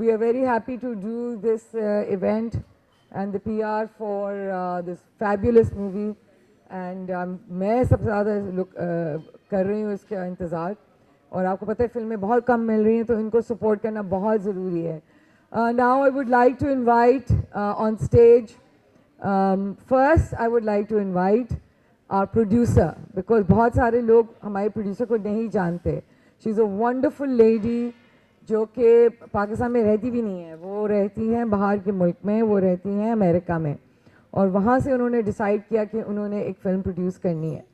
we are very happy to do this event and the PR for this fabulous movie. And मैं सबसे ज़्यादा कर रही हूँ इसका इंतज़ार, और आपको पता है फिल्में बहुत कम मिल रही हैं, तो इनको सपोर्ट करना बहुत ज़रूरी है. Now I would like to invite on stage, first I would like to invite our producer, because बहुत सारे लोग हमारे प्रोड्यूसर को नहीं जानते. She is a wonderful lady जो कि पाकिस्तान में रहती भी नहीं है, वो रहती हैं बाहर के मुल्क में, वो रहती हैं अमेरिका में, और वहाँ से उन्होंने डिसाइड किया कि उन्होंने एक फ़िल्म प्रोड्यूस करनी है.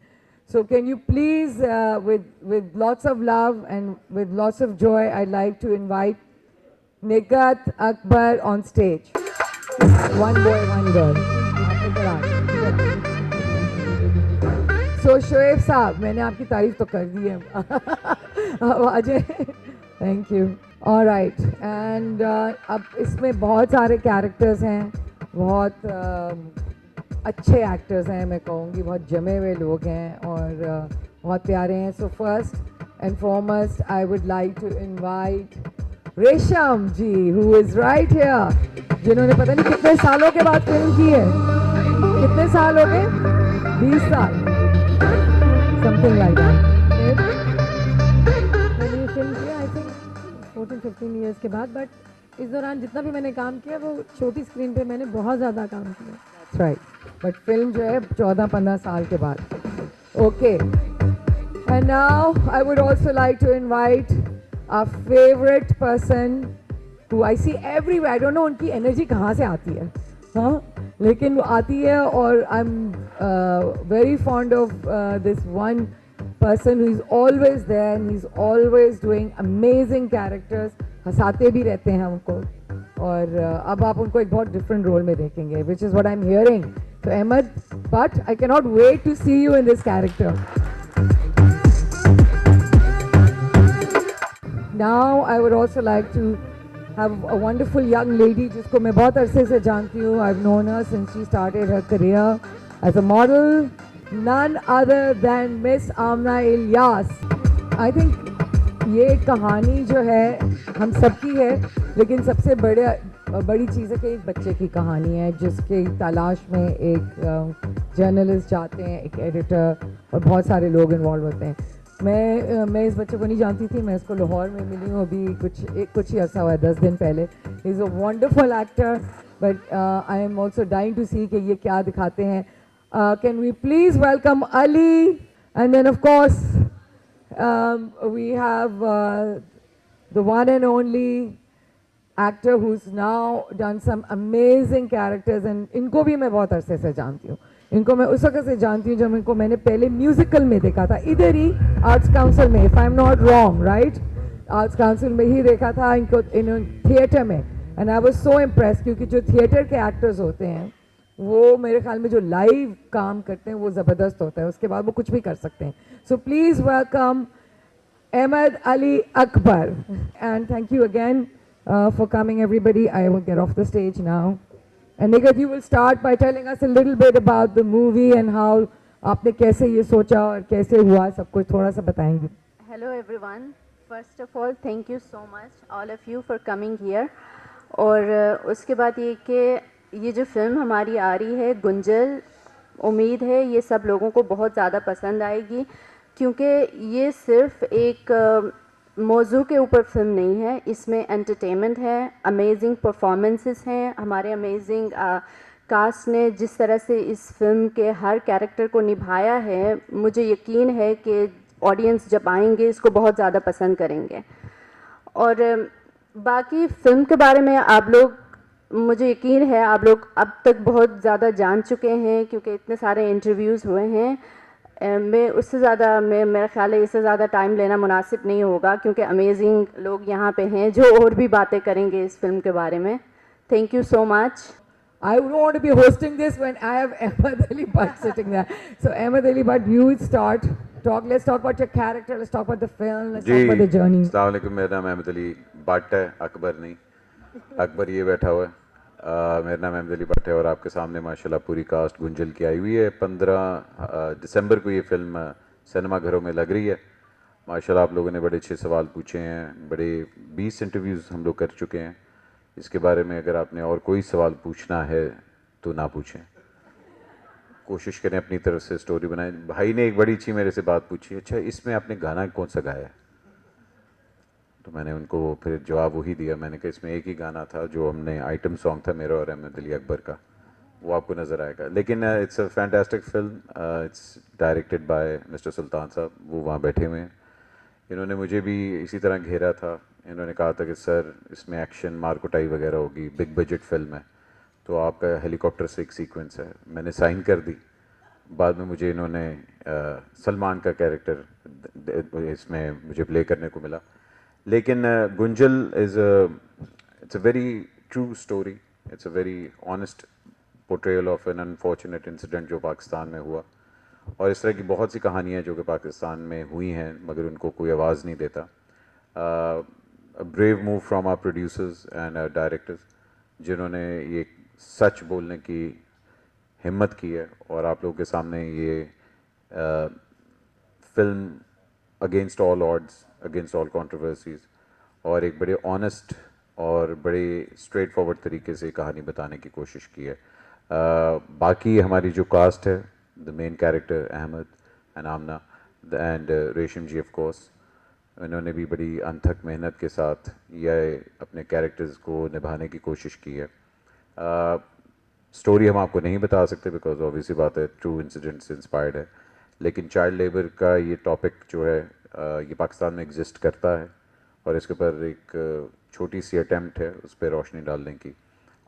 So can you please, with lots of love and with lots of joy, I'd like to invite Nigat Akbar on stage. One boy, one girl. So Shoaib साहब, मैंने आपकी तारीफ तो कर दी है. अब आ जाए. Thank you. All right. And अब इसमें बहुत सारे कैरेक्टर्स हैं, बहुत अच्छे एक्टर्स हैं, मैं कहूँगी बहुत जमे हुए लोग हैं और बहुत प्यारे हैं. So first and foremost, I would like to invite रेशम जी, who is right here, जिन्होंने पता नहीं कितने सालों के बाद फिल्म की है. कितने साल हो गए? 20 साल, something like that. मैंने ये फिल्म किया आई थिंक 14-15 ईयर्स के बाद, बट इस दौरान जितना भी मैंने काम किया वो छोटी स्क्रीन पे मैंने बहुत ज़्यादा काम किया. That's right. But फिल्म जो है 14-15 साल के बाद. Okay. And now I would also like to invite our favorite person who I see everywhere. I don't know उनकी एनर्जी कहाँ से आती है, हाँ, लेकिन वो आती है, और I'm very fond of this one person who is always there and he's always doing amazing characters. हंसाते भी रहते हैं हमको, और अब आप उनको एक बहुत डिफरेंट रोल में देखेंगे, which is what I'm hearing. So Ahmed, but I cannot wait to see you in this character. Now I would also like to have a wonderful young lady जिसको मैं बहुत अरसे से जानती हूँ. I've known her since she started her career as a model. None other than Miss Amna Ilyas. I think ये कहानी जो है हम सबकी है, लेकिन सबसे बड़ी चीज़ है कि एक बच्चे की कहानी है जिसके तलाश में एक जर्नलिस्ट जाते हैं, एक एडिटर, और बहुत सारे लोग इन्वॉल्व होते हैं. मैं इस बच्चे को नहीं जानती थी, मैं इसको लाहौर में मिली हूँ अभी कुछ ही अर्सा हुआ है, 10 दिन पहले. He is a wonderful actor, but I am also dying to see कि ये क्या दिखाते हैं. Can we please welcome Ali, and then of course we have the one and only actor who's now done some amazing characters, and इनको भी मैं बहुत अरसे से जानती हूँ. इनको मैं उस वक्त से जानती हूँ जब इनको मैंने पहले म्यूजिकल में देखा था, इधर ही आर्ट्स काउंसिल में, if I am not wrong, right, arts council में ही देखा था इनको इन थिएटर में. And I was so impress, क्योंकि जो थिएटर के एक्टर्स होते हैं वो मेरे ख्याल में जो लाइव काम करते हैं वो ज़बरदस्त होता है, उसके बाद वो कुछ भी कर सकते हैं. So please welcome Ahmed Ali Akbar. And thank you again for coming, everybody. I will get off the stage now. And Nigat, you will start by telling us a little bit about the movie and how आपने कैसे ये सोचा और कैसे हुआ, सब कुछ थोड़ा सा बताएंगे. Hello everyone. First of all, thank you so much all of you for coming here. और उसके बाद ये कि ये जो फिल्म हमारी आ रही है गुंजल, उम्मीद है ये सब लोगों को बहुत ज़्यादा पसंद आएगी, क्योंकि ये सिर्फ एक मौजू के ऊपर फिल्म नहीं है, इसमें एंटरटेनमेंट है, अमेजिंग परफॉर्मेंसेस हैं, हमारे अमेजिंग कास्ट ने जिस तरह से इस फिल्म के हर कैरेक्टर को निभाया है, मुझे यकीन है कि ऑडियंस जब आएंगे इसको बहुत ज़्यादा पसंद करेंगे. और बाकी फ़िल्म के बारे में आप लोग, मुझे यकीन है आप लोग अब तक बहुत ज़्यादा जान चुके हैं, क्योंकि इतने सारे इंटरव्यूज़ हुए हैं. मैं उससे ज़्यादा मेरा ख्याल है इससे ज़्यादा टाइम लेना मुनासिब नहीं होगा, क्योंकि अमेजिंग लोग यहाँ पे हैं जो और भी बातें करेंगे इस फिल्म के बारे में. Thank you so much. I would want to be hosting this when I have Ahmed Ali Bhatt sitting there. So Ahmed Ali Bhatt, you start. Let's talk about your character. Let's talk about the film. Let's talk about the journey. अस्सलाम वालेकुम, मेरा नाम अहमद अली भट्ट है, अकबर नहीं. अकबर ये बैठा हुआ है. मेरा नाम अहमद अली भट्ट है और आपके सामने माशाल्लाह पूरी कास्ट गुंजल की आई हुई है. 15 दिसंबर को ये फिल्म सिनेमा घरों में लग रही है. माशाल्लाह आप लोगों ने बड़े अच्छे सवाल पूछे हैं, बड़े 20 इंटरव्यूज़ हम लोग कर चुके हैं. इसके बारे में अगर आपने और कोई सवाल पूछना है तो ना पूछें, कोशिश करें अपनी तरफ से स्टोरी बनाएं। भाई ने एक बड़ी अच्छी मेरे से बात पूछी, अच्छा इसमें आपने गाना कौन सा गाया है? तो मैंने उनको फिर जवाब वही दिया, मैंने कहा इसमें एक ही गाना था जो हमने आइटम सॉन्ग था मेरा और अहमद अली अकबर का, वो आपको नज़र आएगा। लेकिन it's a fantastic film, it's directed by mister Sultan sahab, वो वहाँ बैठे हुए हैं। इन्होंने मुझे भी इसी तरह घेरा था, इन्होंने कहा था कि सर इसमें एक्शन मारकुटाई वगैरह होगी, बिग बजट फिल्म है, तो आपका हेलीकॉप्टर से एक सीक्वेंस है। मैंने साइन कर दी, बाद में मुझे इन्होंने सलमान का कैरेक्टर इसमें मुझे प्ले करने को मिला। लेकिन Gunjal it's a very true story, it's a very honest portrayal of an unfortunate incident जो पाकिस्तान में हुआ, और इस तरह की बहुत सी कहानियाँ जो कि पाकिस्तान में हुई हैं मगर उनको कोई आवाज़ नहीं देता। Brave move from our producers and directors, जिन्होंने ये सच बोलने की हिम्मत की है और आप लोगों के सामने ये film against all odds, against all controversies, और एक बड़े ऑनेस्ट और बड़े स्ट्रेट फॉरवर्ड तरीके से कहानी बताने की कोशिश की है। बाकी हमारी जो कास्ट है, the main character Ahmed and Aamna and Resham ji of course, इन्होंने भी बड़ी अनथक मेहनत के साथ यह अपने कैरेक्टर्स को निभाने की कोशिश की है। स्टोरी हम आपको नहीं बता सकते बिकॉज ऑब्वियसली बात है ट्रू इंसिडेंट से इंस्पायर्ड है, लेकिन चाइल्ड लेबर का ये टॉपिक जो है ये पाकिस्तान में एग्जिस्ट करता है और इसके ऊपर एक छोटी सी अटेम्प्ट है उस पर रोशनी डालने की।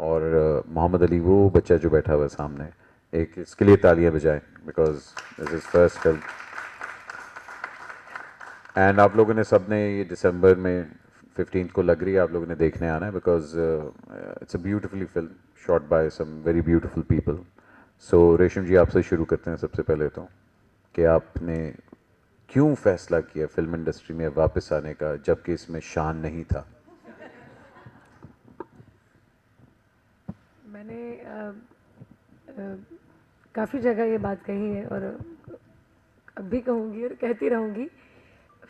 और मोहम्मद अली वो बच्चा जो बैठा हुआ है सामने, एक इसके लिए तालियां बजाएं because this is first film. And आप लोगों ने सब ने ये दिसंबर में 15 को लग रही है, आप लोगों ने देखने आना है because it's a beautifully film shot by some very beautiful people. So Resham ji आपसे शुरू करते हैं सबसे पहले तो, कि आपने क्यों फैसला किया फिल्म इंडस्ट्री में वापस आने का जबकि इसमें शान नहीं था? मैंने काफ़ी जगह ये बात कही है और अब भी कहूँगी और कहती रहूँगी।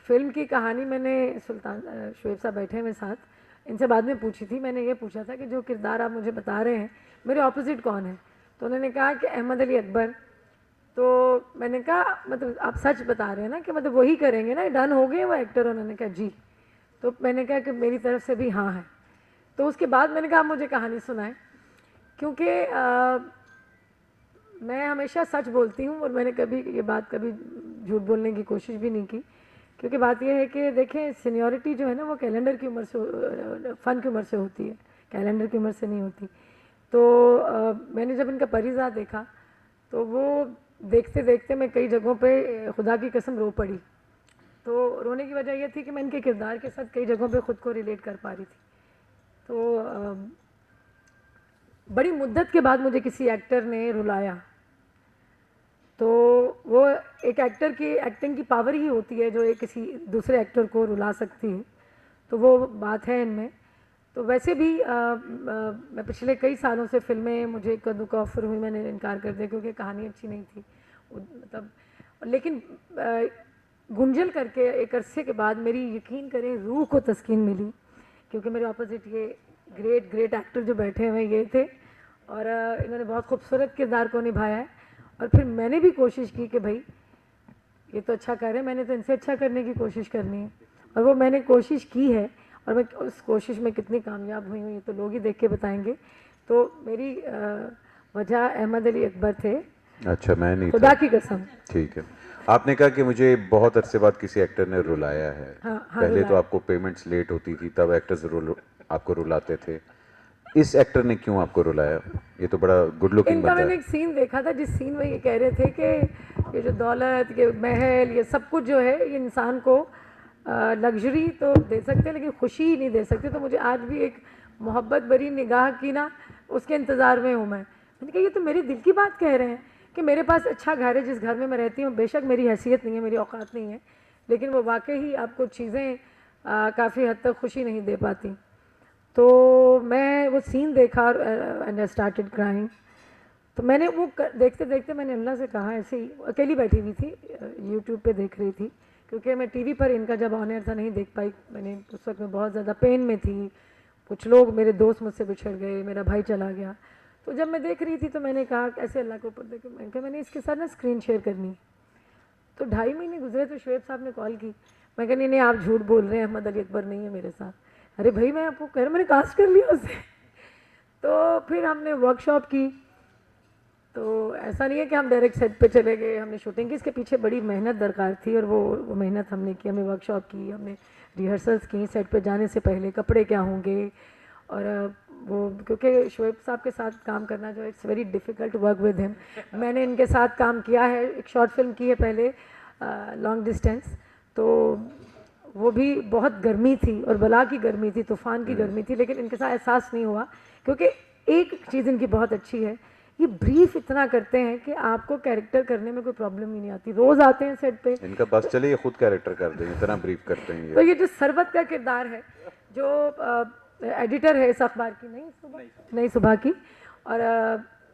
फिल्म की कहानी मैंने सुल्तान शुएब साहब बैठे हुए साथ, इनसे बाद में पूछी थी। मैंने ये पूछा था कि जो किरदार आप मुझे बता रहे हैं मेरे ऑपोजिट कौन है, तो उन्होंने कहा कि अहमद अली अकबर। तो मैंने कहा मतलब आप सच बता रहे हैं ना कि मतलब वही करेंगे ना, डन हो गए वो एक्टर? उन्होंने कहा जी। तो मैंने कहा कि मेरी तरफ से भी हाँ है। तो उसके बाद मैंने कहा आप मुझे कहानी सुनाएं, क्योंकि मैं हमेशा सच बोलती हूँ और मैंने कभी ये बात कभी झूठ बोलने की कोशिश भी नहीं की। क्योंकि बात यह है कि देखें सीनियरिटी जो है ना वो कैलेंडर की उम्र से, फ़न की उम्र से होती है, कैलेंडर की उम्र से नहीं होती। तो मैंने जब इनका परिज़ा देखा तो वो देखते देखते मैं कई जगहों पे खुदा की कसम रो पड़ी। तो रोने की वजह यह थी कि मैं इनके किरदार के साथ कई जगहों पे ख़ुद को रिलेट कर पा रही थी। तो बड़ी मुद्दत के बाद मुझे किसी एक्टर ने रुलाया, तो वो एक एक्टर की एक्टिंग की पावर ही होती है जो एक किसी दूसरे एक्टर को रुला सकती है, तो वो बात है इनमें। तो वैसे भी मैं पिछले कई सालों से फिल्में मुझे कद्दू का ऑफर हुई, मैंने इनकार कर दिया क्योंकि कहानी अच्छी नहीं थी मतलब। लेकिन गुंजल करके एक अरसे के बाद मेरी यकीन करें रूह को तस्कीन मिली, क्योंकि मेरे ऑपोजिट ये ग्रेट एक्टर जो बैठे हुए ये थे और इन्होंने बहुत खूबसूरत किरदार को निभाया है। और फिर मैंने भी कोशिश की कि भाई ये तो अच्छा कर रहे हैं, मैंने तो इनसे अच्छा करने की कोशिश करनी है, और वो मैंने कोशिश की है। और मैं उस कोशिश में कितनी कामयाब हुई हूँ ये तो लोग ही देख के बताएंगे। तो मेरी वजह अहमद अली अकबर थे। अच्छा, मैं नहीं खुदा था। की कसम। ठीक है, आपने कहा कि मुझे बहुत अरसे बाद किसी एक्टर ने रुलाया है। हाँ, पहले तो रुलाया। आपको पेमेंट्स लेट होती थी तब एक्टर्स आपको रुलाते थे, इस एक्टर ने क्यों आपको रुलाया? ये तो बड़ा गुड लुकिंग इनका बंदा मैंने है। एक सीन देखा था जिस सीन में ये कह रहे थे कि ये जो दौलत, ये महल, ये सब कुछ जो है ये इंसान को लग्जरी तो दे सकते हैं लेकिन खुशी ही नहीं दे सकते। तो मुझे आज भी एक मोहब्बत भरी निगाह की ना उसके इंतज़ार में हूँ। मैंने कहा ये तो मेरे दिल की बात कह रहे हैं कि मेरे पास अच्छा घर है जिस घर में मैं रहती हूँ, बेशक मेरी हैसियत नहीं है, मेरी औकात नहीं है, लेकिन वो वाकई ही आपको चीज़ें काफ़ी हद तक खुशी नहीं दे पाती। तो मैं वो सीन देखा एंड आई स्टार्टेड क्राइंग। तो मैंने वो देखते देखते मैंने अल्लाह से कहा, ऐसे ही अकेली बैठी हुई थी, यूट्यूब पे देख रही थी, क्योंकि मैं टीवी पर इनका जब ऑन एयर था नहीं देख पाई। मैंने उस वक्त में बहुत ज़्यादा पेन में थी, कुछ लोग, मेरे दोस्त मुझसे बिछड़ गए, मेरा भाई चला गया। तो जब मैं देख रही थी तो मैंने कहा ऐसे अल्लाह के ऊपर देखे, मैंने कहा मैंने इसके साथ ना स्क्रीन शेयर करनी है। तो 2.5 महीने गुजरे तो शुएब साहब ने कॉल की। मैं कहा नहीं नहीं, आप झूठ बोल रहे हैं, अहमद अली अकबर नहीं है मेरे साथ। अरे भाई मैं आपको कह रहा, मैंने कास्ट कर लिया उसे। तो फिर हमने वर्कशॉप की। तो ऐसा नहीं है कि हम डायरेक्ट सेट पे चले गए, हमने शूटिंग की, इसके पीछे बड़ी मेहनत दरकार थी और वो मेहनत हमने की। हमने वर्कशॉप की, हमने रिहर्सल्स की, सेट पे जाने से पहले कपड़े क्या होंगे। और वो क्योंकि शुएब साहब के साथ काम करना जो it's very difficult work with him. मैंने इनके साथ काम किया है, एक शॉर्ट फिल्म की है पहले, लॉन्ग डिस्टेंस। तो वो भी बहुत गर्मी थी और बला की गर्मी थी, तूफ़ान की गर्मी थी, लेकिन इनके साथ एहसास नहीं हुआ। क्योंकि एक चीज़ इनकी बहुत अच्छी है, ये ब्रीफ इतना करते हैं कि आपको कैरेक्टर करने में कोई प्रॉब्लम ही नहीं आती। रोज़ आते हैं सेट पे। इनका बस चले ये खुद कैरेक्टर कर दें, इतना ब्रीफ करते हैं तो ये। ये जो सरबत का किरदार है, जो एडिटर है इस अखबार की, नई सुबह की, और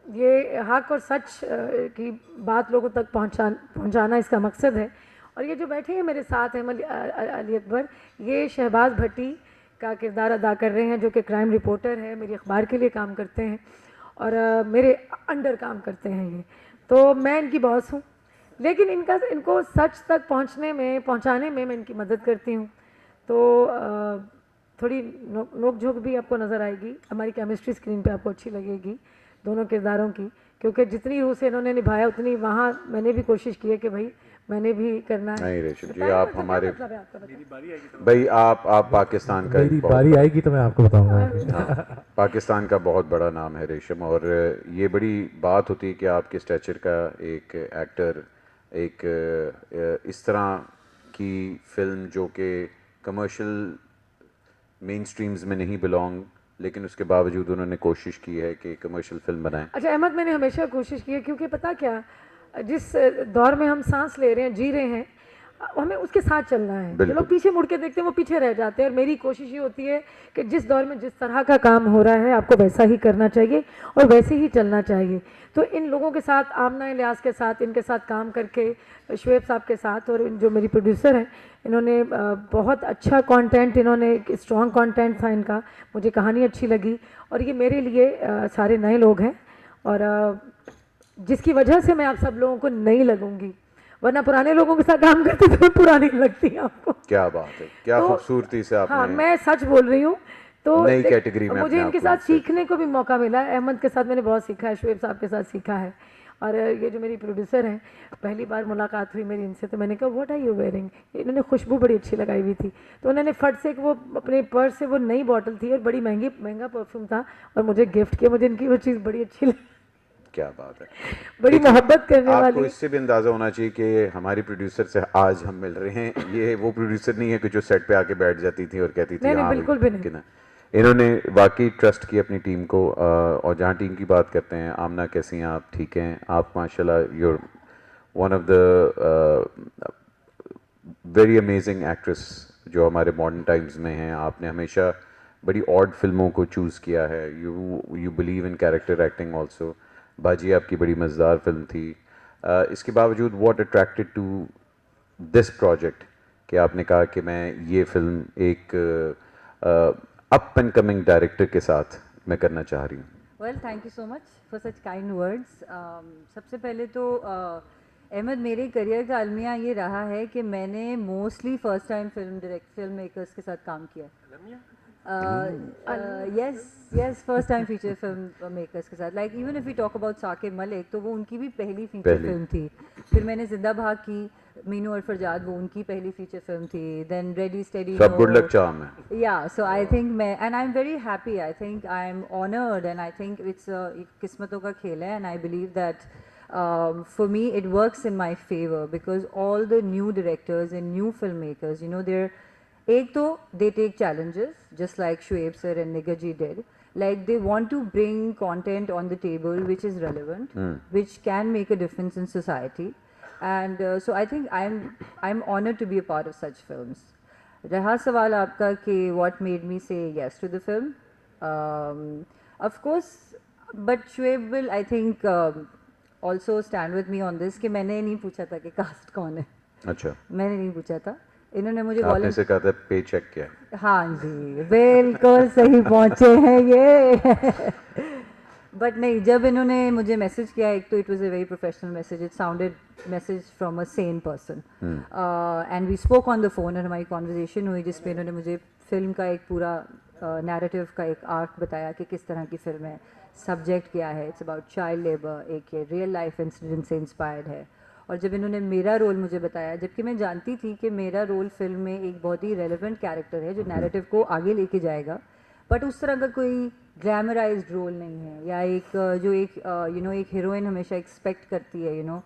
ये हक और सच की बात लोगों तक पहुंचाना इसका मकसद है। और ये जो बैठे हैं मेरे साथ अहमद अली अकबर, ये शहबाज भट्टी का किरदार अदा कर रहे हैं, जो कि क्राइम रिपोर्टर है, मेरी अखबार के लिए काम करते हैं और मेरे अंडर काम करते हैं ये। तो मैं इनकी बॉस हूँ, लेकिन इनको सच तक पहुंचाने में मैं इनकी मदद करती हूँ। तो थोड़ी नोक झोंक भी आपको नज़र आएगी। हमारी केमिस्ट्री स्क्रीन पे आपको अच्छी लगेगी दोनों किरदारों की, क्योंकि जितनी रूह से इन्होंने निभाया उतनी वहाँ मैंने भी कोशिश की है कि भाई मैंने भी करना है। नहीं रेशम जी, बताइए आप मतलब क्या हमारे मतलब है आपका, बताइए। भाई आप पाकिस्तान का मेरी एक बहुत बारी आएगी तो मैं आपको बताऊंगा। हाँ, पाकिस्तान का बहुत बड़ा नाम है रेशम, और ये बड़ी बात होती है कि आपके स्टैचर का एक एक्टर एक इस तरह की फिल्म जो कि कमर्शियल मेन स्ट्रीम्स में नहीं बिलोंग, लेकिन उसके बावजूद उन्होंने कोशिश की है कि कमर्शियल फिल्म बनाएं। अच्छा अहमद, मैंने हमेशा कोशिश की है, क्योंकि पता क्या, जिस दौर में हम सांस ले रहे हैं, जी रहे हैं, हमें उसके साथ चलना है। जो लोग पीछे मुड़ के देखते हैं वो पीछे रह जाते हैं, और मेरी कोशिश ये होती है कि जिस दौर में जिस तरह का काम हो रहा है आपको वैसा ही करना चाहिए और वैसे ही चलना चाहिए। तो इन लोगों के साथ, आमना इलियास के साथ, इनके साथ काम करके, शुएब साहब के साथ, और जो मेरी प्रोड्यूसर हैं, इन्होंने बहुत अच्छा कंटेंट, इन्होंने स्ट्रॉन्ग कंटेंट था इनका, मुझे कहानी अच्छी लगी। और ये मेरे लिए सारे नए लोग हैं, और जिसकी वजह से मैं आप सब लोगों को नहीं लगूंगी, वरना पुराने लोगों के साथ काम करते तो मैं पुरानी लगती आपको। क्या बात है, क्या तो खूबसूरती से आपने हाँ, मैं सच बोल रही हूँ। तो नई कैटेगरी में मुझे अपने इनके आप को साथ insert सीखने को भी मौका मिला है। अहमद के साथ मैंने बहुत सीखा है, शुएब साहब के साथ सीखा है। और ये जो मेरी प्रोड्यूसर हैं, पहली बार मुलाकात हुई मेरी इनसे, तो मैंने कहा व्हाट आर यू वेयरिंग। इन्होंने खुशबू बड़ी अच्छी लगाई हुई थी, तो उन्होंने फट से वो अपने पर्स से, वो नई बॉटल थी और बड़ी महंगा परफ्यूम था, और मुझे गिफ्ट किया। मुझे इनकी वो चीज़ बड़ी अच्छी लगी, क्या बात है। बड़ी मोहब्बत करने आपको वाली। इससे भी अंदाजा होना चाहिए कि हमारी प्रोड्यूसर से आज हम मिल रहे हैं, ये वो प्रोड्यूसर नहीं है कि जो सेट पे आके बैठ जाती थी और कहती थी नहीं, नहीं, हाँ बिल्कुल भाई, भी नहीं। कि ना। इन्होंने वाकई ट्रस्ट की अपनी टीम को, और जहाँ टीम की बात करते हैं, आमना कैसी हैं आप? ठीक हैं आप? माशाल्लाह you're one of the very amazing actress जो हमारे मॉडर्न टाइम्स में हैं। आपने हमेशा बड़ी ऑड फिल्मों को चूज़ किया है, you believe in character acting also. बाजी आपकी बड़ी मज़ेदार फिल्म थी। इसके बावजूद what attracted to this project कि आपने कहा कि मैं ये फिल्म एक अप एंड कमिंग डायरेक्टर के साथ मैं करना चाह रही हूँ? Well, thank you so much for such kind words. सबसे पहले तो अहमद, मेरे करियर का अलमिया ये रहा है कि मैंने mostly first time film makers के साथ काम किया। Yes, first time feature film makers के साथ। Like even if we talk about Saqib Malik, तो वो उनकी भी पहली फीचर फिल्म थी। फिर मैंने जिंदा भाग की, मीनू और फरजाद, वो उनकी पहली फीचर फिल्म थी। देन रेडी स्टेडी, सब गुड लक चार्म है। Yeah, so I think मैं, and I'm very happy. I think I'm honored, and I think it's किस्मतों का खेल है, and I believe that for me it works in my favor because all the new directors and new filmmakers, you know, एक तो they take challenges just like Shoaib sir and Nigar ji did. Like they want to bring content on the table which is relevant, which can make a difference in society, and so I think I'm honored to be a part of such films. रहा सवाल आपका कि what made me say yes to the film, of course, but Shoaib will I think also stand with me on this कि मैंने नहीं पूछा था कि कास्ट कौन है। अच्छा, मैंने नहीं पूछा था, इन्होंने मुझे आपने से कहा था पे चेक क्या है? हाँ जी, बिल्कुल सही पहुंचे हैं ये। बट नहीं, जब इन्होंने मुझे मैसेज किया, एक तो it was a very professional message, it sounded message from a sane person, and we spoke on the phone, और हमारी कॉन्वर्जेशन हुई जिसपे इन्होंने मुझे फिल्म का एक पूरा नैरेटिव का एक आर्क बताया कि किस तरह की फिल्म है, सब्जेक्ट क्या है, इट्स अबाउट चाइल्ड लेबर, एक ये रियल लाइफ इंसिडेंट से इंस्पायर्ड है। और जब इन्होंने मेरा रोल मुझे बताया, जबकि मैं जानती थी कि मेरा रोल फिल्म में एक बहुत ही रेलेवेंट कैरेक्टर है जो नैरेटिव को आगे लेके जाएगा, बट उस तरह का कोई ग्लैमराइज्ड रोल नहीं है, या एक जो एक एक हीरोइन हमेशा एक्सपेक्ट करती है,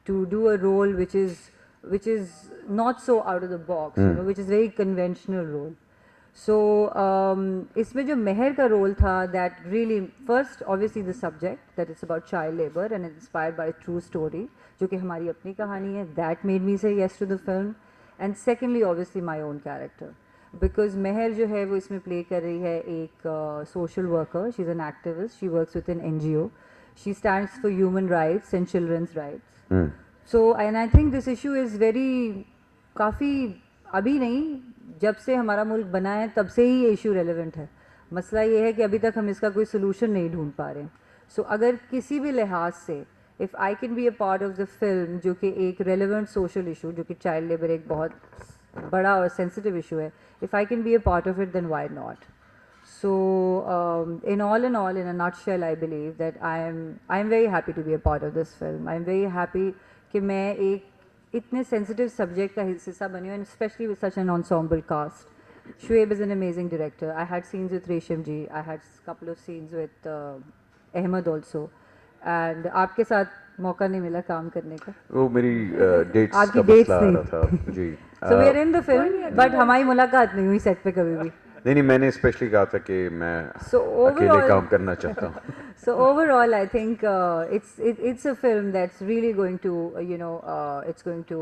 to do a role which is not so out of the box, which is very conventional role. So इसमें जो मेहर का रोल था, that really first obviously the subject that it's about child labor and it's inspired by a true story जो कि हमारी अपनी कहानी है, that made me say yes to the film, and secondly obviously my own character because मेहर जो है वो इसमें play कर रही है एक social worker, she's an activist, she works with an NGO, she stands for human rights and children's rights. So and I think this issue is very काफ़ी अभी नहीं, जब से हमारा मुल्क बना है तब से ही ये इशू रेलेवेंट है। मसला ये है कि अभी तक हम इसका कोई सोल्यूशन नहीं ढूंढ पा रहे हैं। सो अगर किसी भी लिहाज से if I can be a part of the film जो कि एक रेलेवेंट सोशल इशू, जो कि चाइल्ड लेबर एक बहुत बड़ा और सेंसिटिव इशू है, if I can be a part of it then why not. So in all, in a nutshell, I believe that I am very happy to be a part of this film. I am very happy कि मैं एक इतने sensitive subject का हिस्सा बनी हूँ, and especially with such an ensemble cast. Shoaib is an amazing director. I had scenes with Resham ji. I had a couple of scenes with Ahmed also. And आपके साथ मौका नहीं मिला काम करने का। वो मेरी डेट्स आपकी का dates मसला आ नहीं। रहा था जी। So we are in the film, but हमारी मुलाकात नहीं हुई सेट पे कभी भी। नहीं, मैंने स्पेशली कहा था कि मैं So अकेले overall- काम करना चाहता हूँ। So overall, I think it's a film that's really going to it's going to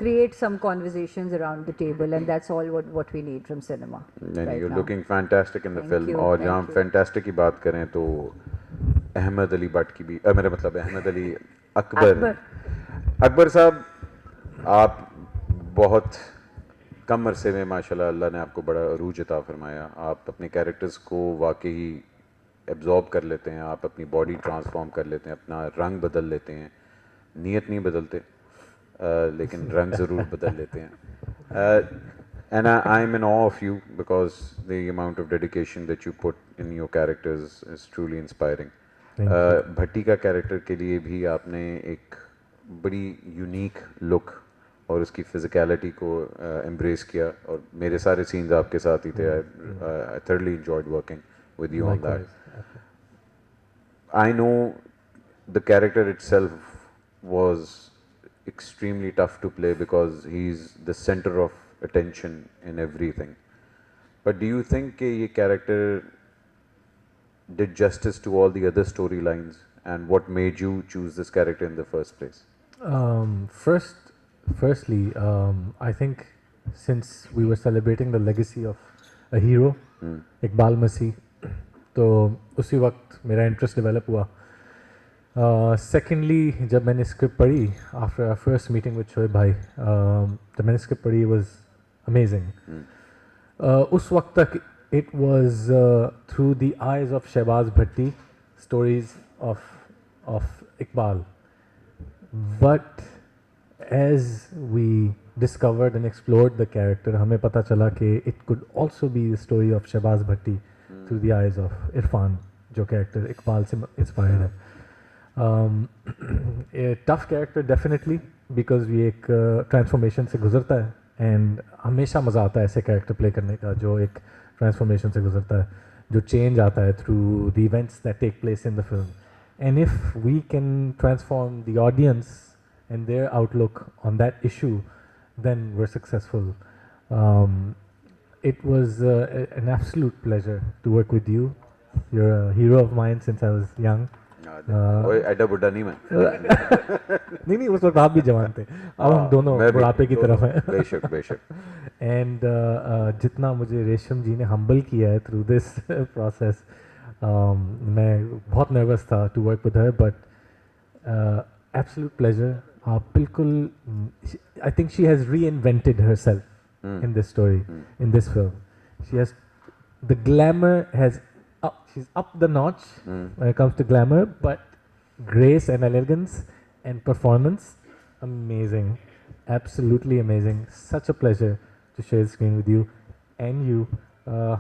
create some conversations around the table, and that's all what we need from cinema. नहीं, right you're now. looking fantastic in the Thank film। you, और thank जहाँ you. Fantastic की बात करें तो अहमद अली भट्ट की भी मेरा मतलब अहमद अली अकबर साहब, आप बहुत कम अरसे में माशाल्लाह अल्लाह ने आपको बड़ा अरूज अता फरमाया। आप अपने कैरेक्टर्स को वाकई एब्जॉर्ब कर लेते हैं, आप अपनी बॉडी ट्रांसफॉर्म कर लेते हैं, अपना रंग बदल लेते हैं, नीयत नहीं बदलते लेकिन रंग ज़रूर बदल लेते हैं। And I'm in awe of you because the amount of dedication that you put in your characters is truly inspiring. भट्टी का कैरेक्टर के लिए भी आपने एक बड़ी यूनिक लुक और उसकी फिजिकलिटी को एम्ब्रेस किया, और मेरे सारे सीन्स आपके साथ ही थे। I thoroughly enjoyed working with you on that. I know the character itself was extremely tough to play because he's the center of attention in everything. But do you think कि ये character did justice to all the other storylines, and what made you choose this character in the first place? Firstly, I think since we were celebrating the legacy of a hero, Iqbal मसीह, तो उसी वक्त मेरा interest develop हुआ। Secondly जब मैंने script पढ़ी after our first meeting with Shoaib भाई, जब मैंने स्क्रिप्ट पढ़ी वाज अमेजिंग। उस वक्त तक it was through the eyes of Shahbaz Bhatti stories of Iqbal, but as we discovered and explored the character, हमें पता चला कि it could also be the story of Shahbaz Bhatti through the eyes of Irfan, जो character Iqbal से inspired है। A tough character definitely because ये एक transformation से गुजरता है, एंड हमेशा मज़ा आता है ऐसे कैरेक्टर प्ले करने का जो एक ट्रांसफॉर्मेशन से गुजरता है, जो चेंज आता है through the events that take place in the film. And if we can transform the audience and their outlook on that issue, then we're successful. It was an absolute pleasure to work with you. You're a hero of mine since I was young. ओए एडा बुड्ढा नहीं मैं। नहीं उस वक्त आप भी जवान थे, अब हम दोनों बुढ़ापे की तरफ हैं। बेशक बेशक। एंड जितना मुझे रेशम जी ने हम्बल किया है थ्रू दिस प्रोसेस, मैं बहुत नर्वस था to work with her, but absolute pleasure. आप बिल्कुल I think she has reinvented herself in this story, in this film. She has the glamour has up, she's up the notch when it comes to glamour, but grace and elegance and performance, amazing, absolutely amazing. Such a pleasure to share the screen with you and you.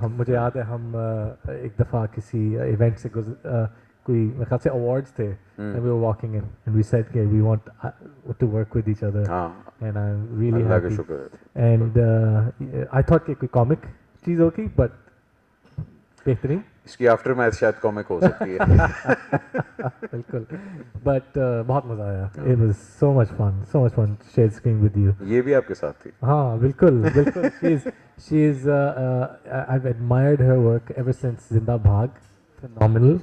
हम मुझे याद है हम एक दफ़ा किसी event से कोई मेरे ख्याल से अवार्ड्स थे and we were walking in and we said कि we want to work with each other and I'm really अल्लाह का happy शुक्र है। and I thought कि कोई कॉमिक चीज़ होगी but बेहतरीन इसकी आफ्टर मैथ शायद कॉमिक हो सकती है। बिल्कुल but बहुत मज़ा आया it was so much fun to share the screen with you ये भी आपके साथ थी। हाँ बिल्कुल बिल्कुल she's I've admired her work ever since जिंदा भाग phenomenal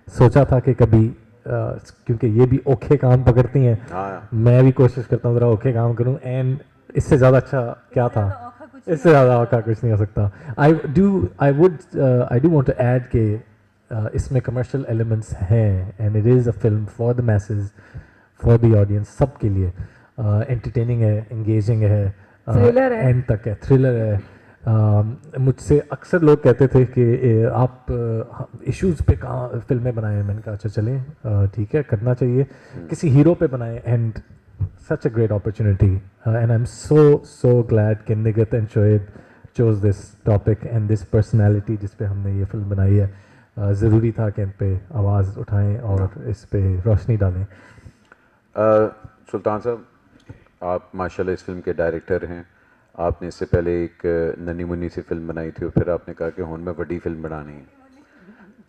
सोचा था कि कभी क्योंकि ये भी ओखे काम पकड़ती हैं मैं भी कोशिश करता हूँ ज़रा ओखे काम करूँ एंड इससे ज़्यादा अच्छा क्या था इससे ज़्यादा औखा कुछ नहीं हो सकता I do want to add कि इसमें commercial elements हैं and it is a film for the masses for the audience सब के लिए entertaining है engaging है Thriller है। end तक है thriller है मुझसे अक्सर लोग कहते थे कि आप इश्यूज़ पे कहाँ फिल्में बनाएं मैंने कहा अच्छा चलें ठीक है करना चाहिए किसी हीरो पे बनाएं and such a great opportunity and I'm so glad कि निगत and Shoaib chose this topic and this personality जिस पे हमने ये फिल्म बनाई है ज़रूरी था कि इन पे आवाज़ उठाएं और इस पे रोशनी डालें सुल्तान साहब आप माशाल्लाह इस फिल्म के डायरेक्टर हैं आपने इससे पहले एक नन्ही मुन्नी सी फिल्म बनाई थी और फिर आपने कहा कि हुन में बड़ी फिल्म बनानी है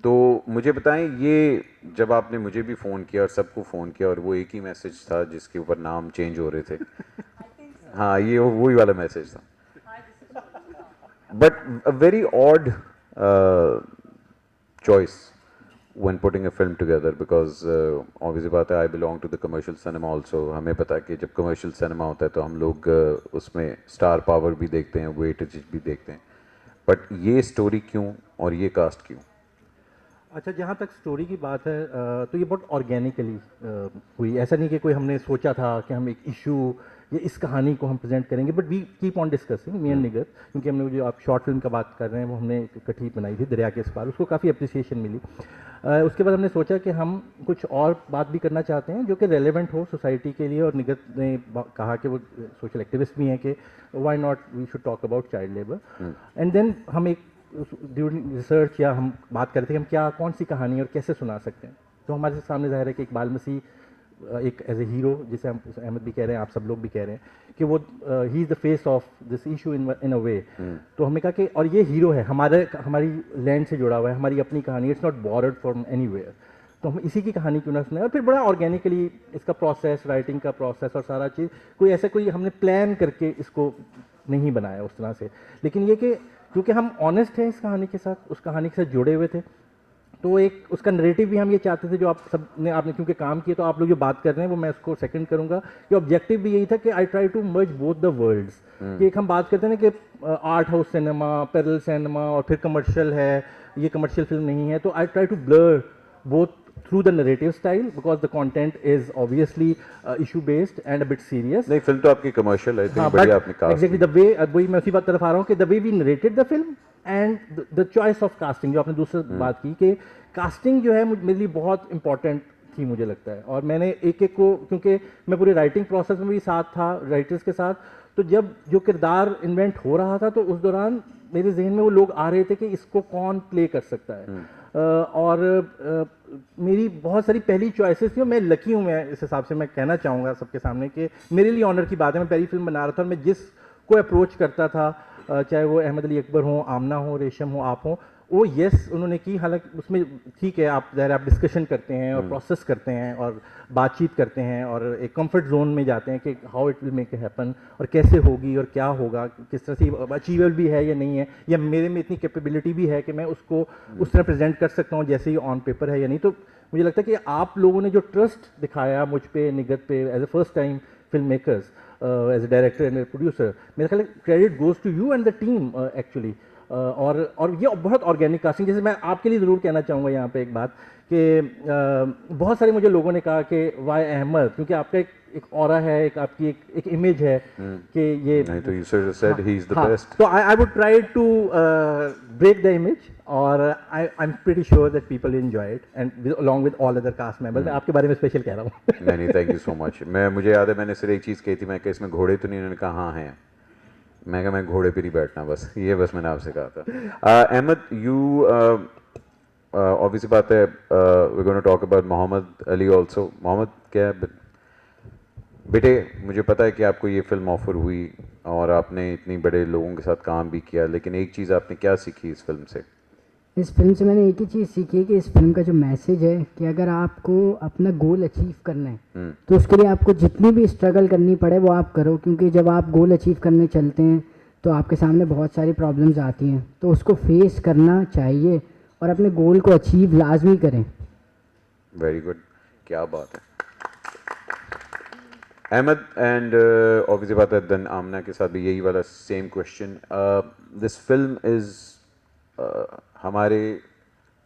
तो मुझे बताएं ये जब आपने मुझे भी फ़ोन किया और सबको फ़ोन किया और वो एक ही मैसेज था जिसके ऊपर नाम चेंज हो रहे थे हाँ ये वही वाला मैसेज था but a very odd choice when putting a film together because obviously बात है I belong to the commercial cinema also हमें पता है कि जब commercial cinema होता है तो हम लोग उसमें star power भी देखते हैं weightage भी देखते हैं but ये story क्यों और ये cast क्यों अच्छा जहाँ तक स्टोरी की बात है तो ये बहुत ऑर्गेनिकली हुई ऐसा नहीं कि कोई हमने सोचा था कि हम एक इशू या इस कहानी को हम प्रेजेंट करेंगे but we keep on discussing me and Nighat क्योंकि हमने जो आप शॉर्ट फिल्म का बात कर रहे हैं वो हमने इकट्ठी बनाई थी दरिया के इस पार उसको काफ़ी अप्रिसिएशन मिली उसके बाद हमने सोचा कि हम कुछ और बात भी करना चाहते हैं जो कि रेलेवेंट हो सोसाइटी के लिए और निगत ने कहा कि वो सोशल एक्टिविस्ट भी हैं कि why not we should talk about child labour and then हम एक ड्यूरिंग रिसर्च या हम बात करते हैं हम क्या कौन सी कहानी और कैसे सुना सकते हैं तो हमारे सामने ज़ाहिर है कि इकबाल मसीह एक एज ए हीरो जिसे हम अहमद भी कह रहे हैं आप सब लोग भी कह रहे हैं कि वो he is the face of this issue in a way तो हमने कहा कि और ये हीरो है हमारी लैंड से जुड़ा हुआ है हमारी अपनी कहानी it's not bordered from anywhere तो हम इसी की कहानी क्यों ना सुनाए और फिर बड़ा ऑर्गेनिकली इसका प्रोसेस राइटिंग का प्रोसेस और सारा चीज़ कोई हमने प्लान करके इसको नहीं बनाया उस तरह से लेकिन ये कि क्योंकि हम ऑनेस्ट हैं इस कहानी के साथ उस कहानी के साथ जुड़े हुए थे तो एक उसका नरेटिव भी हम ये चाहते थे जो आप सब ने आपने क्योंकि काम किए तो आप लोग जो बात कर रहे हैं वो मैं उसको सेकंड करूंगा कि ऑब्जेक्टिव भी यही था कि I try to merge both the worlds कि एक हम बात करते हैं ना कि art house cinema parallel cinema और फिर कमर्शियल है ये कमर्शियल फिल्म नहीं है तो I try to blur both through the narrative style because the content is obviously issue based and a bit serious नहीं फिल्म तो आपकी कमर्शियल है इतनी बढ़िया आपने कास्ट exactly the way वही मैं उसी बात तरफ आ रहा हूँ कि the way we narrated the film and the choice of casting जो आपने दूसरी बात की कि casting जो है मेरे लिए बहुत important थी मुझे लगता है और मैंने एक एक को क्योंकि मैं पूरे राइटिंग प्रोसेस में भी साथ था राइटर्स के साथ तो जब जो किरदार इन्वेंट हो रहा था तो उस दौरान मेरे जहन में वो लोग आ रहे थे कि इसको कौन प्ले कर सकता है और मेरी बहुत सारी पहली चॉइसेस थी और मैं लकी हूँ मैं इस हिसाब से मैं कहना चाहूँगा सबके सामने कि मेरे लिए ऑनर की बात है मैं पहली फिल्म बना रहा था और मैं जिसको अप्रोच करता था चाहे वो अहमद अली अकबर हो आमना हो रेशम हो आप हो वो यस उन्होंने की हालांकि उसमें ठीक है आप ज़ाहिर आप डिस्कशन करते हैं और प्रोसेस करते हैं और बातचीत करते हैं और एक कंफर्ट जोन में जाते हैं कि how it will make it happen और कैसे होगी और क्या होगा किस तरह से अचीवेबल भी है या नहीं है या मेरे में इतनी कैपेबिलिटी भी है कि मैं उसको उस तरह प्रेजेंट कर सकता हूँ जैसे ही ऑन पेपर है या नहीं तो मुझे लगता है कि आप लोगों ने जो ट्रस्ट दिखाया मुझ पे निगत पे as a first time film makers as a director and producer मेरा ख्याल credit goes to you and the team actually और ये बहुत ऑर्गेनिक कास्टिंग, जैसे मैं आपके लिए ज़रूर कहना चाहूँगा यहाँ पे एक बात कि बहुत सारे मुझे लोगों ने कहा कि वाई अहमद, क्योंकि आपका एक ऑरा है, एक आपकी एक इमेज है कि ये नहीं तो you should have said he's the हाँ, best. तो I would try to break the image, और I am pretty sure that people enjoy it and along with all other cast members. मैं आपके बारे में स्पेशल कह रहा हूँ। नहीं नहीं, थैंक यू सो मच। मुझे याद है मैंने सिर्फ एक चीज़ कही थी, मैं कि इसमें घोड़े तो नहीं, उन्होंने कहा हाँ हैं। मैं कहा मैं घोड़े पे नहीं बैठना, बस ये बस मैंने आपसे कहा था। अहमद, यू ऑब्वियसली बात है, we gonna talk about Mohammad Ali also. Mohammad, क्या बेटे, मुझे पता है कि आपको ये फिल्म ऑफर हुई और आपने इतनी बड़े लोगों के साथ काम भी किया, लेकिन एक चीज़ आपने क्या सीखी इस फिल्म से? इस फिल्म से मैंने एक ही चीज़ सीखी है कि इस फिल्म का जो मैसेज है कि अगर आपको अपना गोल अचीव करना है तो उसके लिए आपको जितनी भी स्ट्रगल करनी पड़े वो आप करो, क्योंकि जब आप गोल अचीव करने चलते हैं तो आपके सामने बहुत सारी प्रॉब्लम्स आती हैं, तो उसको फेस करना चाहिए और अपने गोल को अचीव लाजमी करें। वेरी गुड, क्या बात है अहमद। एंड ऑब्वियसली बात है, देन आमना के साथ भी यही वाला same question. This film is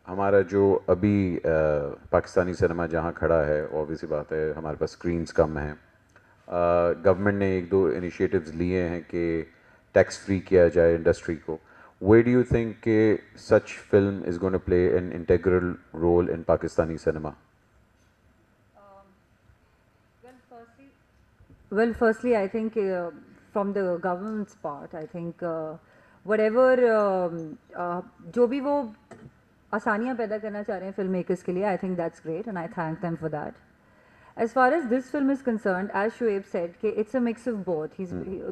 हमारा जो अभी पाकिस्तानी सिनेमा जहाँ खड़ा है, ऑब्वियसली बात है हमारे पास स्क्रीन्स कम हैं। गवर्नमेंट ने एक दो इनिशिएटिव्स लिए हैं कि टैक्स फ्री किया जाए इंडस्ट्री को। Where do you think such film is going to play an integral role in Pakistani cinema? Well, firstly, I think from the government's part, I think whatever जो भी वो आसानियाँ पैदा करना चाह रहे हैं फिल्म मेकर्स के लिए, I think that's great and I thank them for that. As far as this film is concerned, as Shoaib said, कि it's a mix of both.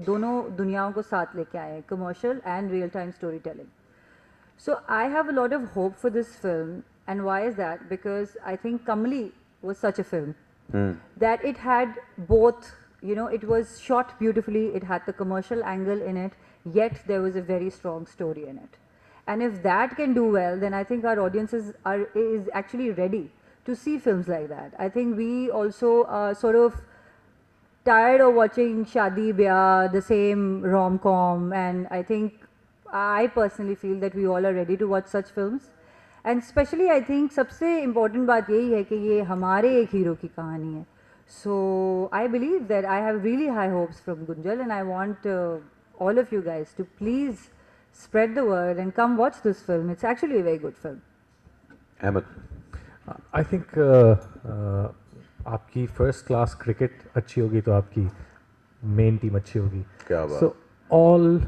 दोनों दुनियाओं को साथ लेके आए हैं, commercial and real-time storytelling. So I have a lot of hope for this film, and why is that? Because I think Kamli was such a film that it had both. You know, it was shot beautifully. It had the commercial angle in it, yet there was a very strong story in it. And if that can do well, then I think our audiences is actually ready to see films like that. I think we also are sort of tired of watching Shadi Byah, the same rom-com, and I think I personally feel that we all are ready to watch such films. And especially I think सबसे important बात यही है कि ये हमारे एक hero की कहानी है. So I believe that I have really high hopes from Gunjal, and I want all of you guys to please spread the word and come watch this film. It's actually a very good film. Ahmed, I think आपकी first class cricket अच्छी होगी तो आपकी main team अच्छी होगी। क्या बात। So all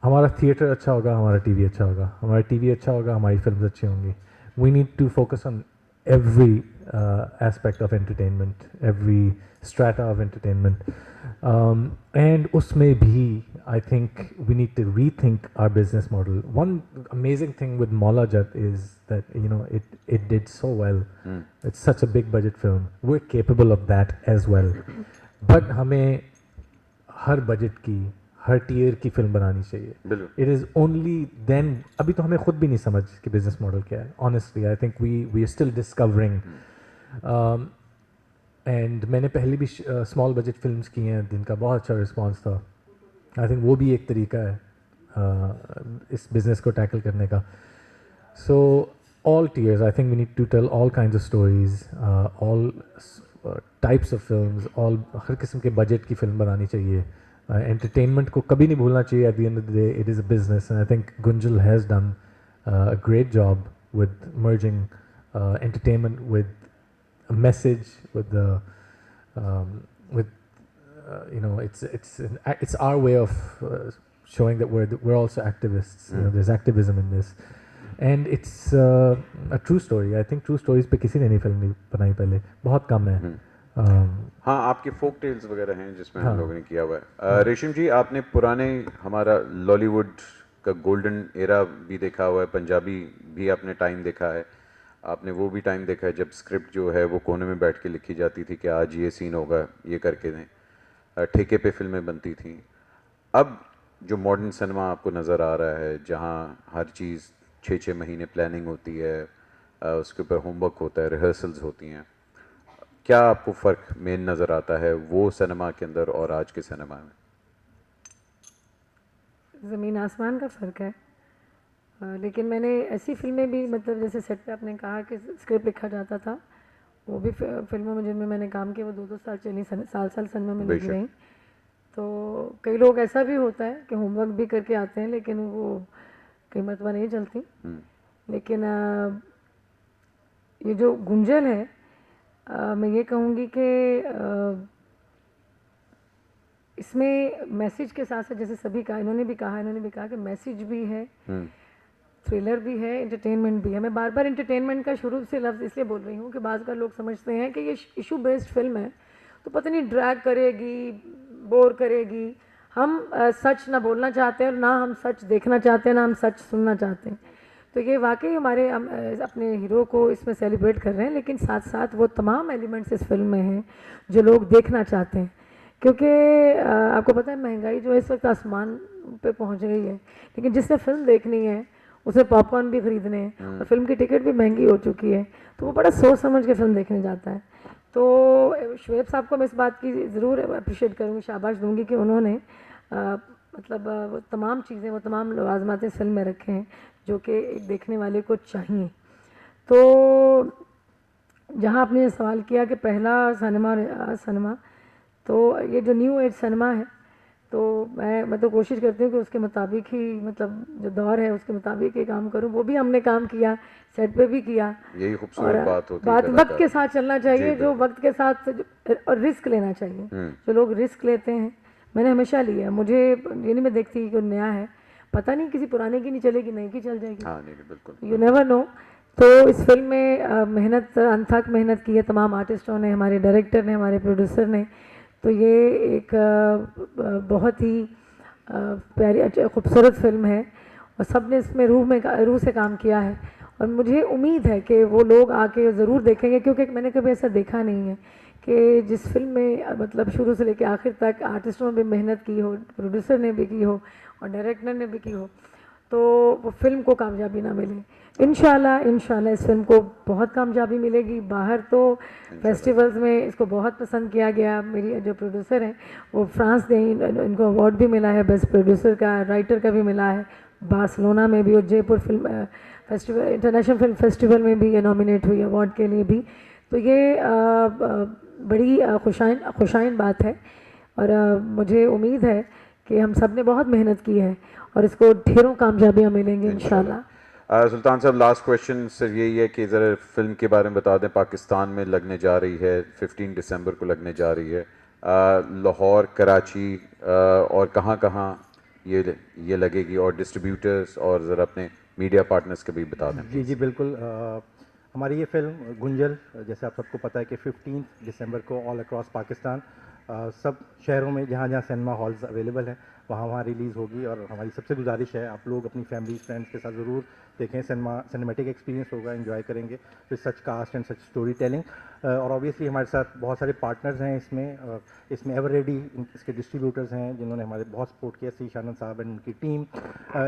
हमारा थिएटर अच्छा होगा, हमारा टीवी अच्छा होगा, हमारा टीवी अच्छा होगा, हमारी फिल्म अच्छी होंगी। We need to focus on every aspect of entertainment, every strata of entertainment, and usme bhi I think we need to rethink our business model. One amazing thing with Maula Jat is that it did so well. It's such a big budget film. We're capable of that as well, but हमें हर budget की, हर tier की film बनानी चाहिए। It is only then, अभी तो हमें खुद भी नहीं समझ कि बिजनेस मॉडल क्या है। Honestly I think we are still discovering. And मैंने पहले भी स्मॉल बजट फिल्म्स की हैं जिनका बहुत अच्छा रिस्पॉन्स था। आई थिंक वो भी एक तरीका है इस बिज़नेस को टैकल करने का। So all tiers, I think we need to tell all kinds of stories, all types of films, हर किस्म के बजट की फिल्म बनानी चाहिए। Entertainment को कभी नहीं भूलना चाहिए। At the end of the day, it is a business, and I think Gunjal has done a great job with merging entertainment with a message, with the it's our way of showing that we're also activists. There's activism in this, and it's a true story. I think true stories पे किसी ने नहीं film नहीं बनाई पहले, बहुत कम है। हाँ, आपके फोक टेल्स वगैरह हैं जिसमें हम लोगों ने किया हुआ है। रेशम जी, आपने पुराने हमारा लॉलीवुड का गोल्डन एरा भी देखा हुआ है, पंजाबी भी आपने टाइम देखा है, आपने वो भी टाइम देखा है जब स्क्रिप्ट जो है वो कोने में बैठ के लिखी जाती थी कि आज ये सीन होगा, ये करके दें, ठेके पे फिल्में बनती थी। अब जो मॉडर्न सिनेमा आपको नज़र आ रहा है, जहाँ हर चीज़ 6-6 महीने प्लानिंग होती है, उसके ऊपर होमवर्क होता है, रिहर्सल्स होती हैं, क्या आपको फ़र्क मेन नज़र आता है वो सिनेमा के अंदर और आज के सिनेमा में? ज़मीन आसमान का फ़र्क है। लेकिन मैंने ऐसी फिल्में भी मतलब जैसे सेट पे आपने कहा कि स्क्रिप्ट लिखा जाता था, वो भी फिल्मों में जिनमें मैंने काम किया वो 2-2 साल चली, साल सिनेमा में लगी बेशक। रही। तो कई लोग ऐसा भी होता है कि होमवर्क भी करके आते हैं लेकिन वो कई मरतबा नहीं चलती। लेकिन ये जो गुंजल है, मैं ये कहूँगी कि इसमें मैसेज के साथ साथ जैसे सभी का इन्होंने भी कहा कि मैसेज भी है, थ्रिलर भी है, एंटरटेनमेंट भी है। मैं बार बार एंटरटेनमेंट का शुरू से लफ्ज़ इसलिए बोल रही हूँ कि बाज़ का लोग समझते हैं कि ये इशू बेस्ड फिल्म है तो पता नहीं ड्रैग करेगी, बोर करेगी। हम सच ना बोलना चाहते हैं और ना हम सच देखना चाहते हैं, ना हम सच सुनना चाहते हैं। तो ये वाकई हमारे हम अपने हीरो को इसमें सेलिब्रेट कर रहे हैं, लेकिन साथ साथ वो तमाम एलिमेंट्स इस फिल्म में हैं जो लोग देखना चाहते हैं। क्योंकि आपको पता है महंगाई जो है इस वक्त आसमान पे पहुंच गई है, लेकिन जिसने फिल्म देखनी है उसे पॉपकॉर्न भी खरीदने हैं और फिल्म की टिकट भी महंगी हो चुकी है, तो वो बड़ा सोच समझ के फिल्म देखने जाता है। तो शुएब साहब को मैं इस बात की ज़रूर अप्रिशिएट करूँगी, शाबाश दूंगी कि उन्होंने मतलब वो तमाम चीज़ें, वो तमाम लवाज़मात इस फिल्म में रखे हैं जो कि एक देखने वाले को चाहिए। तो जहाँ आपने ये सवाल किया कि पहला सिनेमा, तो ये जो न्यू एज सिनेमा है, तो मैं तो कोशिश करती हूँ कि उसके मुताबिक ही मतलब जो दौर है उसके मुताबिक ही काम करूँ। वो भी हमने काम किया, सेट पे भी किया। यही खूबसूरत बात होती है बात कलाकार। वक्त के साथ चलना चाहिए, जो वक्त के साथ और रिस्क लेना चाहिए। जो लोग रिस्क लेते हैं, मैंने हमेशा लिया है। मुझे ये नहीं मैं देखती कि नया है, पता नहीं किसी पुराने की नहीं चलेगी, नई की चल जाएगी, हाँ नहीं बिल्कुल। You never know. तो इस फिल्म में मेहनत, अनथक मेहनत की है तमाम आर्टिस्टों ने, हमारे डायरेक्टर ने, हमारे प्रोड्यूसर ने। तो ये एक बहुत ही प्यारी खूबसूरत फिल्म है और सब ने इसमें रूह से काम किया है। और मुझे उम्मीद है कि वो लोग आके ज़रूर देखेंगे, क्योंकि मैंने कभी ऐसा देखा नहीं है कि जिस फिल्म में मतलब शुरू से लेकर आखिर तक आर्टिस्टों ने भी मेहनत की हो, प्रोड्यूसर ने भी की हो और डायरेक्टर ने भी की हो, तो वो फिल्म को कामयाबी ना मिले। इंशाल्लाह इस फिल्म को बहुत कामयाबी मिलेगी। बाहर तो फेस्टिवल्स में इसको बहुत पसंद किया गया। मेरी जो प्रोड्यूसर हैं वो फ्रांस गई, इनको अवार्ड भी मिला है, बेस्ट प्रोड्यूसर का, राइटर का भी मिला है। बार्सिलोना में भी और Jaipur film festival, international film festival में भी ये नॉमिनेट हुई अवार्ड के लिए भी। तो ये बड़ी खुशाइन बात है और मुझे उम्मीद है कि हम सब ने बहुत मेहनत की है और इसको ढेरों कामयाबियाँ मिलेंगी इंशाल्लाह। सुल्तान साहब, लास्ट क्वेश्चन सिर्फ यही है कि ज़रा फिल्म के बारे में बता दें। पाकिस्तान में लगने जा रही है, 15 दिसंबर को लगने जा रही है। लाहौर, कराची और कहाँ ये लगेगी, और डिस्ट्रीब्यूटर्स और ज़रा अपने मीडिया पार्टनर्स के भी बता दें। जी बिल्कुल। हमारी ये फिल्म गुंजल, जैसे आप सबको पता है कि 15 दिसंबर को ऑल अक्रॉस पाकिस्तान सब शहरों में जहाँ जहाँ सिनेमा हॉल्स अवेलेबल हैं वहाँ रिलीज़ होगी। और हमारी सबसे गुजारिश है आप लोग अपनी फैमिली फ्रेंड्स के साथ ज़रूर देखें। सिनेमेटिक एक्सपीरियंस होगा, एंजॉय करेंगे with such cast and such story telling. और ऑब्वियसली हमारे साथ बहुत सारे पार्टनर्स हैं इसमें एवर रेडी इसके डिस्ट्रीब्यूटर्स हैं जिन्होंने हमारे बहुत सपोर्ट किया, सी आनंद साहब एंड उनकी टीम।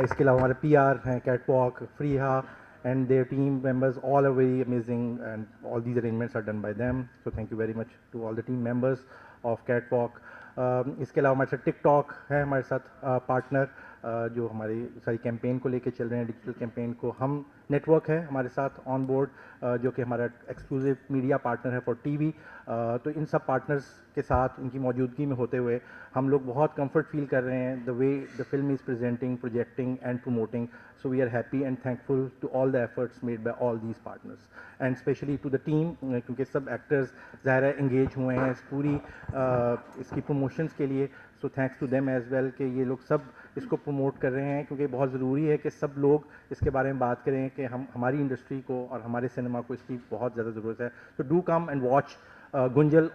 इसके अलावा हमारे PR हैं, catwalk, Freeha and their team members, all are very amazing, and all these arrangements are done by them, so thank you very much to all the team members of Catwalk. इसके अलावा हमारे साथ TikTok है, हमारे साथ partner जो हमारी सारी कैंपेन को लेके चल रहे हैं, डिजिटल कैंपेन को। हम नेटवर्क है हमारे साथ ऑन बोर्ड जो कि हमारा एक्सक्लूसिव मीडिया पार्टनर है फॉर TV। तो इन सब पार्टनर्स के साथ इनकी मौजूदगी में होते हुए हम लोग बहुत कंफर्ट फील कर रहे हैं the way the film is presenting, projecting and promoting. So we are happy and thankful to all the efforts made by all these partners and specially to the team, क्योंकि सब actors ज़ाहिर है engage हुए हैं इस पूरी इसकी promotions के लिए। So thanks to them as well कि ये लोग सब इसको प्रमोट कर रहे हैं, क्योंकि बहुत ज़रूरी है कि सब लोग इसके बारे में बात करें कि हमारी इंडस्ट्री को और हमारे सिनेमा को इसकी बहुत ज़्यादा ज़रूरत है। तो do come and watch Gunjal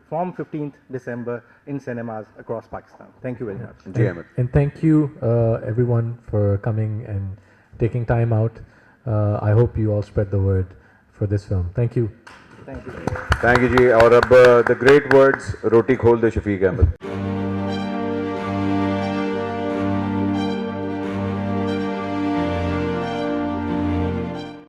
from 15th December in cinemas across Pakistan. Thank you very much. And thank you everyone for coming and taking time out. I hope you all spread the word for this film. Thank you. Thank you. Thank you जी। और अब the great words, रोटी खोल दे शफीक अहमद।